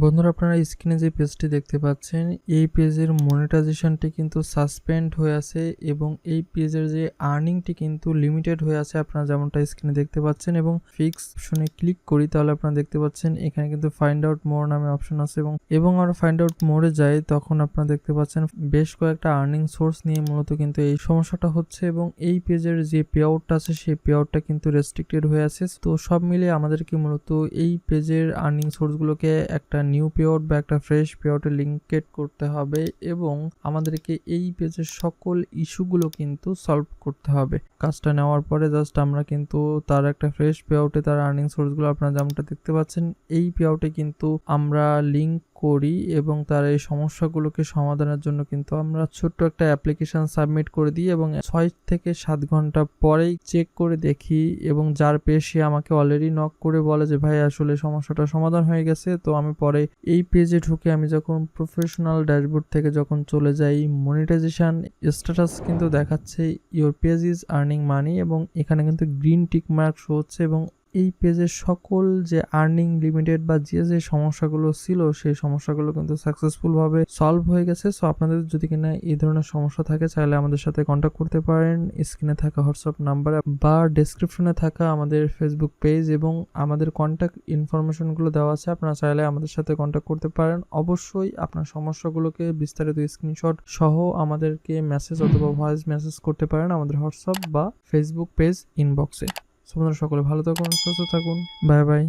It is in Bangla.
বন্ধুরা, আপনারা স্ক্রিনে যে পেজটি দেখতে পাচ্ছেন, এই পেজের মনিটাইজেশনটি কিন্তু সাসপেন্ড হয়ে আছে এবং এই পেজের যে আর্নিংটি কিন্তু লিমিটেড হয়ে আছে। আপনারা যেমনটা স্ক্রিনে দেখতে পাচ্ছেন এবং ফিক্স অপশনে ক্লিক করি তাহলে আপনারা দেখতে পাচ্ছেন এখানে কিন্তু ফাইন্ড আউট মোর নামে অপশন আছে এবং আমরা ফাইন্ড আউট মোরে যাই তখন আপনারা দেখতে পাচ্ছেন বেশ কয়েকটা আর্নিং সোর্স নিয়ে মূলত কিন্তু এই সমস্যাটা হচ্ছে এবং এই পেজের যে পে আউটটা আছে সেই পে আউটটা কিন্তু রেস্ট্রিক্টেড হয়ে আছে। তো সব মিলিয়ে আমাদেরকে মূলত এই পেজের আর্নিং সোর্সগুলোকে একটা নিউ পে আউট বা একটা ফ্রেশ পে আউটে লিঙ্কেড করতে হবে এবং আমাদেরকে এই পেজের সকল ইস্যুগুলো কিন্তু সলভ করতে হবে। কাজটা নেওয়ার পরে জাস্ট আমরা কিন্তু তার একটা ফ্রেশ পে আউটে তার আর্নিং সোর্সগুলো আপনারা যেমনটা দেখতে পাচ্ছেন এই পে আউটে কিন্তু আমরা লিঙ্ক করি এবং তার এই সমস্যাগুলোকে সমাধানের জন্য কিন্তু আমরা ছোট্ট একটা অ্যাপ্লিকেশন সাবমিট করে দিই এবং 6 থেকে 7 ঘন্টা পরেই চেক করে দেখি এবং যার পেজ সে আমাকে অলরেডি নক করে বলে যে ভাই আসলে সমস্যাটা সমাধান হয়ে গেছে। তো আমি পরে এই পেজে ঢুকে আমি যখন প্রফেশনাল ড্যাশবোর্ড থেকে যখন চলে যাই, মনিটাইজেশন স্ট্যাটাস কিন্তু দেখাচ্ছে your page is earning money এবং এখানে কিন্তু গ্রিন টিক মার্ক শো হচ্ছে এবং এই পেজের সকল যে আর্নিং লিমিটেড বা যে সমস্যাগুলো ছিল সেই সমস্যাগুলো কিন্তু সাকসেসফুলভাবে সলভ হয়ে গেছে। সো আপনাদের যদি কিনা এই ধরনের সমস্যা থাকে চাইলে আমাদের সাথে কন্ট্যাক্ট করতে পারেন। স্ক্রিনে থাকা হোয়াটসঅ্যাপ নাম্বার বা ডেসক্রিপশনে থাকা আমাদের ফেসবুক পেজ এবং আমাদের কন্ট্যাক্ট ইনফরমেশনগুলো দেওয়া আছে, আপনারা চাইলে আমাদের সাথে কন্ট্যাক্ট করতে পারেন। অবশ্যই আপনার সমস্যাগুলোকে বিস্তারিত স্ক্রিনশট সহ আমাদেরকে মেসেজ অথবা ভয়েস মেসেজ করতে পারেন আমাদের হোয়াটসঅ্যাপ বা ফেসবুক পেজ ইনবক্সে। সকলে ভালো থাকুন, সুস্থ থাকুন, বাই বাই।